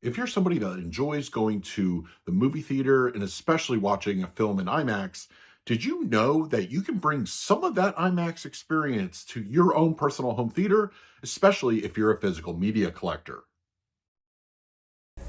If you're somebody that enjoys going to the movie theater and especially watching a film in IMAX, did you know that you can bring some of that IMAX experience to your own personal home theater, especially if you're a physical media collector? If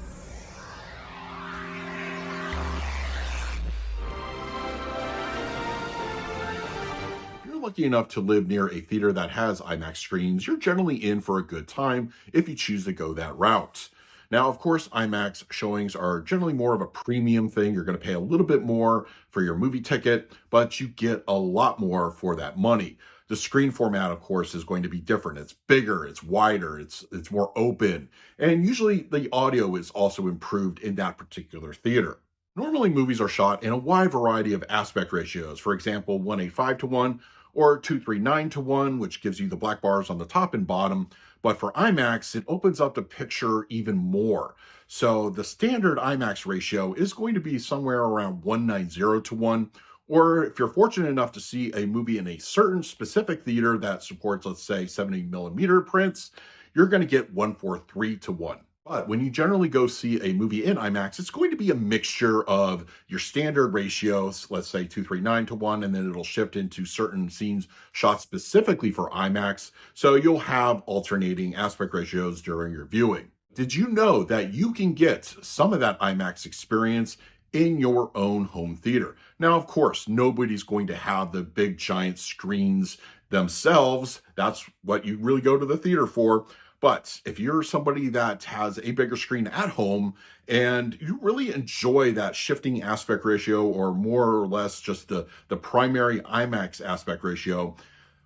you're lucky enough to live near a theater that has IMAX screens, you're generally in for a good time if you choose to go that route. Now, of course, IMAX showings are generally more of a premium thing. You're going to pay a little bit more for your movie ticket, but you get a lot more for that money. The screen format, of course, is going to be different. It's bigger, it's wider, it's more open, and usually the audio is also improved in that particular theater. Normally, movies are shot in a wide variety of aspect ratios. For example, 185 to 1 or 239 to 1, which gives you the black bars on the top and bottom. But for IMAX, it opens up the picture even more. So the standard IMAX ratio is going to be somewhere around 190 to 1. Or if you're fortunate enough to see a movie in a certain specific theater that supports, let's say, 70 millimeter prints, you're going to get 143 to 1. But when you generally go see a movie in IMAX, it's going to be a mixture of your standard ratios, let's say 239 to 1, and then it'll shift into certain scenes shot specifically for IMAX. So you'll have alternating aspect ratios during your viewing. Did you know that you can get some of that IMAX experience in your own home theater? Now, of course, nobody's going to have the big giant screens themselves. That's what you really go to the theater for. But if you're somebody that has a bigger screen at home and you really enjoy that shifting aspect ratio, or more or less just the primary IMAX aspect ratio,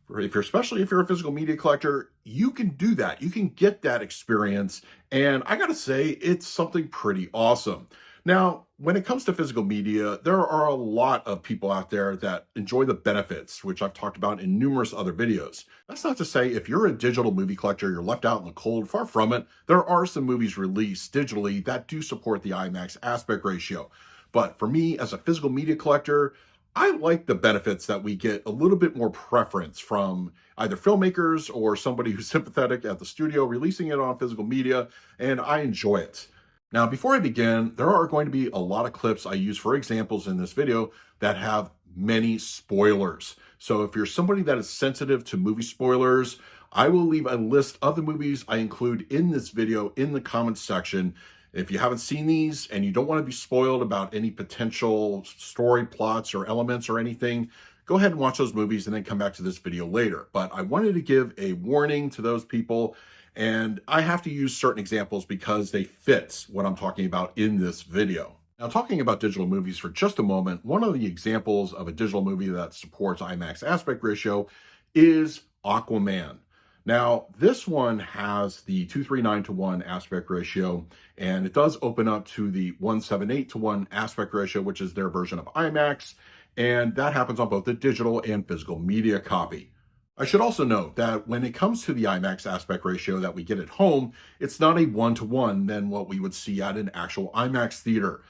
or if you're especially if you're a physical media collector, you can do that. You can get that experience. And I gotta say, it's something pretty awesome. Now, when it comes to physical media, there are a lot of people out there that enjoy the benefits, which I've talked about in numerous other videos. That's not to say if you're a digital movie collector, you're left out in the cold. Far from it. There are some movies released digitally that do support the IMAX aspect ratio. But for me, as a physical media collector, I like the benefits that we get a little bit more preference from either filmmakers or somebody who's sympathetic at the studio releasing it on physical media, and I enjoy it. Now, before I begin, there are going to be a lot of clips I use for examples in this video that have many spoilers. So if you're somebody that is sensitive to movie spoilers, I will leave a list of the movies I include in this video in the comments section. If you haven't seen these and you don't want to be spoiled about any potential story plots or elements or anything, go ahead and watch those movies and then come back to this video later. But I wanted to give a warning to those people, and I have to use certain examples because they fit what I'm talking about in this video. Now, talking about digital movies for just a moment, one of the examples of a digital movie that supports IMAX aspect ratio is Aquaman. Now, this one has the 239 to 1 aspect ratio, and it does open up to the 178 to 1 aspect ratio, which is their version of IMAX, and that happens on both the digital and physical media copy. I should also note that when it comes to the IMAX aspect ratio that we get at home, it's not a one-to-one than what we would see at an actual IMAX theater.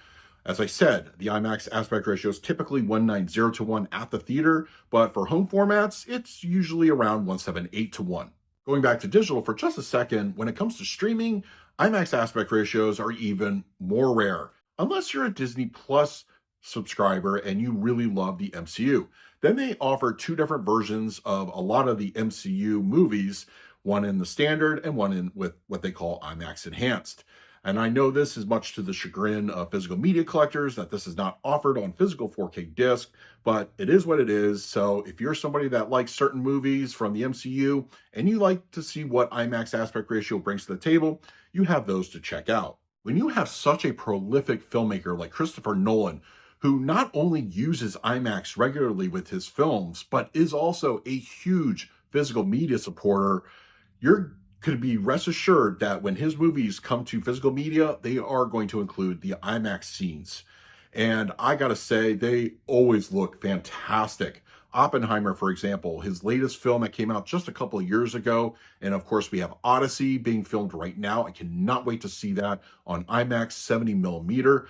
As I said, the IMAX aspect ratio is typically 190 to 1 at the theater, but for home formats, it's usually around 178 to 1. Going back to digital for just a second, when it comes to streaming, IMAX aspect ratios are even more rare, unless you're a Disney Plus subscriber and you really love the MCU. Then they offer two different versions of a lot of the MCU movies, one in the standard and one in with what they call IMAX Enhanced. And I know this is much to the chagrin of physical media collectors that this is not offered on physical 4K disc, but it is what it is. So if you're somebody that likes certain movies from the MCU and you like to see what IMAX aspect ratio brings to the table, you have those to check out. When you have such a prolific filmmaker like Christopher Nolan, who not only uses IMAX regularly with his films, but is also a huge physical media supporter, you're could be rest assured that when his movies come to physical media, they are going to include the IMAX scenes. And I gotta say, they always look fantastic. Oppenheimer, for example, his latest film that came out just a couple of years ago. And of course, we have Odyssey being filmed right now. I cannot wait to see that on IMAX 70 millimeter.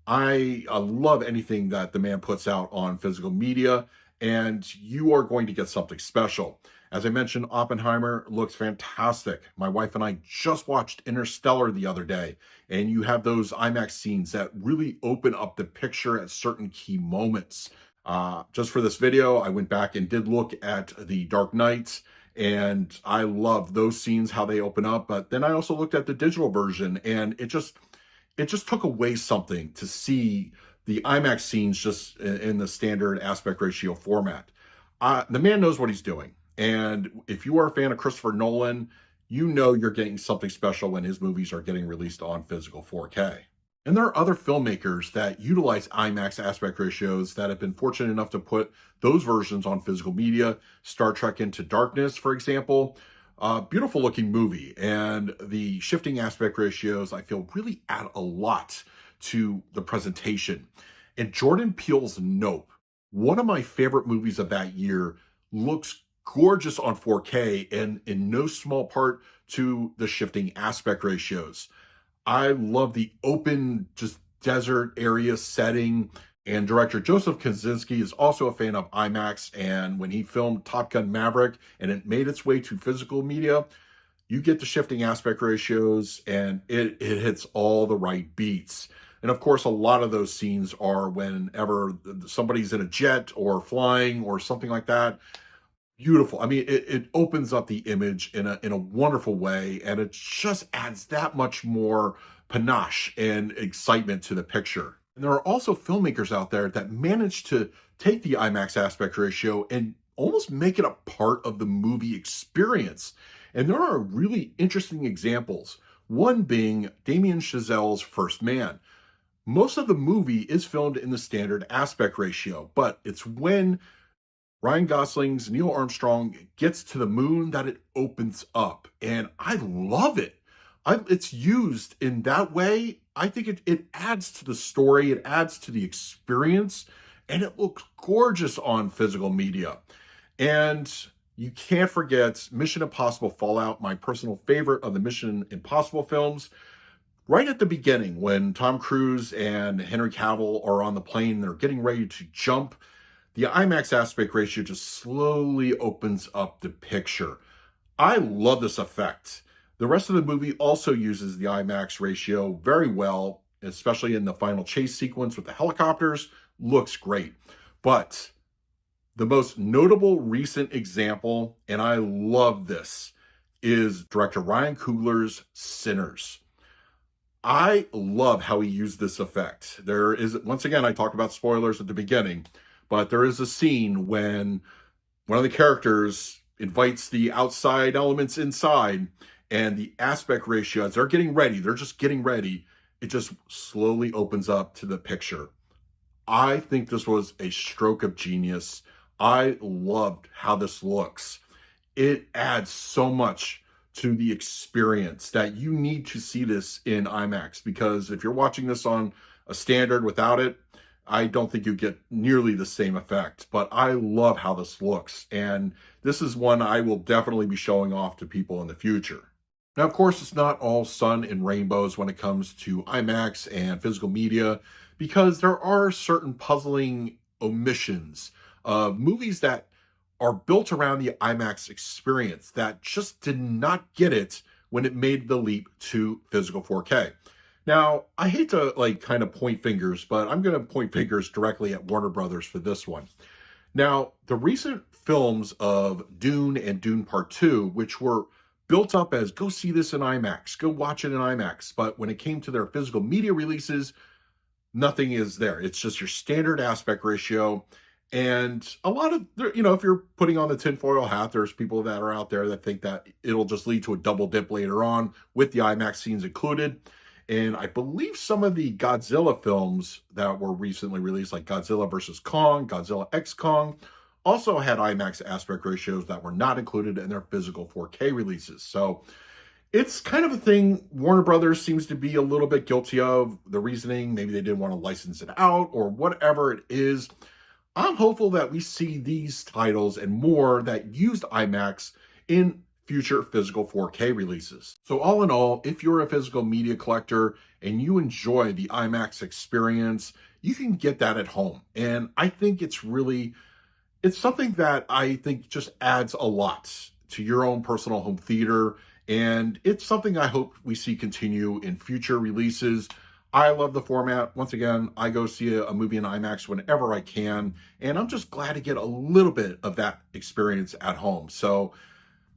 I love anything that the man puts out on physical media, and you are going to get something special. As I mentioned, Oppenheimer looks fantastic. My wife and I just watched Interstellar the other day, and you have those IMAX scenes that really open up the picture at certain key moments. Just for this video, I went back and did look at The Dark Knight, and I love those scenes, how they open up. But then I also looked at the digital version, and it just took away something to see the IMAX scenes just in the standard aspect ratio format. The man knows what he's doing. And if you are a fan of Christopher Nolan, you know you're getting something special when his movies are getting released on physical 4K. And there are other filmmakers that utilize IMAX aspect ratios that have been fortunate enough to put those versions on physical media. Star Trek Into Darkness, for example, beautiful looking movie. And the shifting aspect ratios, I feel, really add a lot to the presentation. And Jordan Peele's Nope, one of my favorite movies of that year, looks gorgeous on 4K and in no small part to the shifting aspect ratios. I love the open, just desert area setting. And director Joseph Kosinski is also a fan of IMAX. And when he filmed Top Gun Maverick and it made its way to physical media, you get the shifting aspect ratios and it hits all the right beats. And of course, a lot of those scenes are whenever somebody's in a jet or flying or something like that. Beautiful. I mean, it opens up the image in a wonderful way, and it just adds that much more panache and excitement to the picture. And there are also filmmakers out there that manage to take the IMAX aspect ratio and almost make it a part of the movie experience. And there are really interesting examples. One being Damien Chazelle's First Man. Most of the movie is filmed in the standard aspect ratio, but it's when Ryan Gosling's Neil Armstrong gets to the moon that it opens up. And I love it. It's used in that way. I think it adds to the story, it adds to the experience, and it looks gorgeous on physical media. And you can't forget Mission Impossible Fallout, my personal favorite of the Mission Impossible films. Right at the beginning, when Tom Cruise and Henry Cavill are on the plane, they're getting ready to jump, the IMAX aspect ratio just slowly opens up the picture. I love this effect. The rest of the movie also uses the IMAX ratio very well, especially in the final chase sequence with the helicopters. Looks great. But the most notable recent example, and I love this, is director Ryan Coogler's Sinners. I love how he used this effect. There is, once again, I talked about spoilers at the beginning, but there is a scene when one of the characters invites the outside elements inside, and the aspect ratio, as they're getting ready, they're just getting ready, it just slowly opens up to the picture. I think this was a stroke of genius. I loved how this looks. It adds so much to the experience that you need to see this in IMAX, because if you're watching this on a standard without it, I don't think you get nearly the same effect. But I love how this looks, and this is one I will definitely be showing off to people in the future. Now, of course, it's not all sun and rainbows when it comes to IMAX and physical media, because there are certain puzzling omissions of movies that are built around the IMAX experience that just did not get it when it made the leap to physical 4K. Now, I hate to kind of point fingers, but I'm going to point fingers directly at Warner Brothers for this one. Now, the recent films of Dune and Dune Part 2, which were built up as go see this in IMAX, go watch it in IMAX, but when it came to their physical media releases, nothing is there. It's just your standard aspect ratio. And a lot of, if you're putting on the tinfoil hat, there's people that are out there that think that it'll just lead to a double dip later on with the IMAX scenes included. And I believe some of the Godzilla films that were recently released, like Godzilla versus Kong, Godzilla X Kong, also had IMAX aspect ratios that were not included in their physical 4K releases. So it's kind of a thing Warner Brothers seems to be a little bit guilty of. The reasoning, maybe they didn't want to license it out or whatever it is. I'm hopeful that we see these titles and more that used IMAX in future physical 4K releases. So all in all, if you're a physical media collector and you enjoy the IMAX experience, you can get that at home. And I think it's really It's something that I think just adds a lot to your own personal home theater, and it's something I hope we see continue in future releases. I love the format. Once again, I go see a movie in IMAX whenever I can, and I'm just glad to get a little bit of that experience at home. So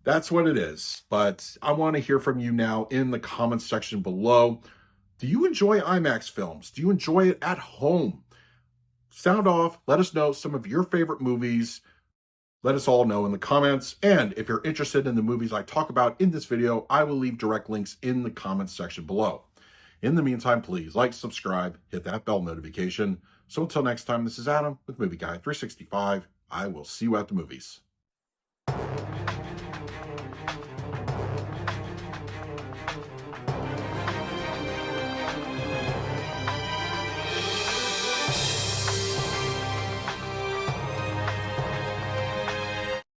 that's what it is. But I want to hear from you now in the comments section below. Do you enjoy IMAX films? Do you enjoy it at home? Sound off. Let us know some of your favorite movies. Let us all know in the comments. And if you're interested in the movies I talk about in this video, I will leave direct links in the comments section below. In the meantime, please like, subscribe, hit that bell notification. So until next time, this is Adam with Movie Guy 365. I will see you at the movies.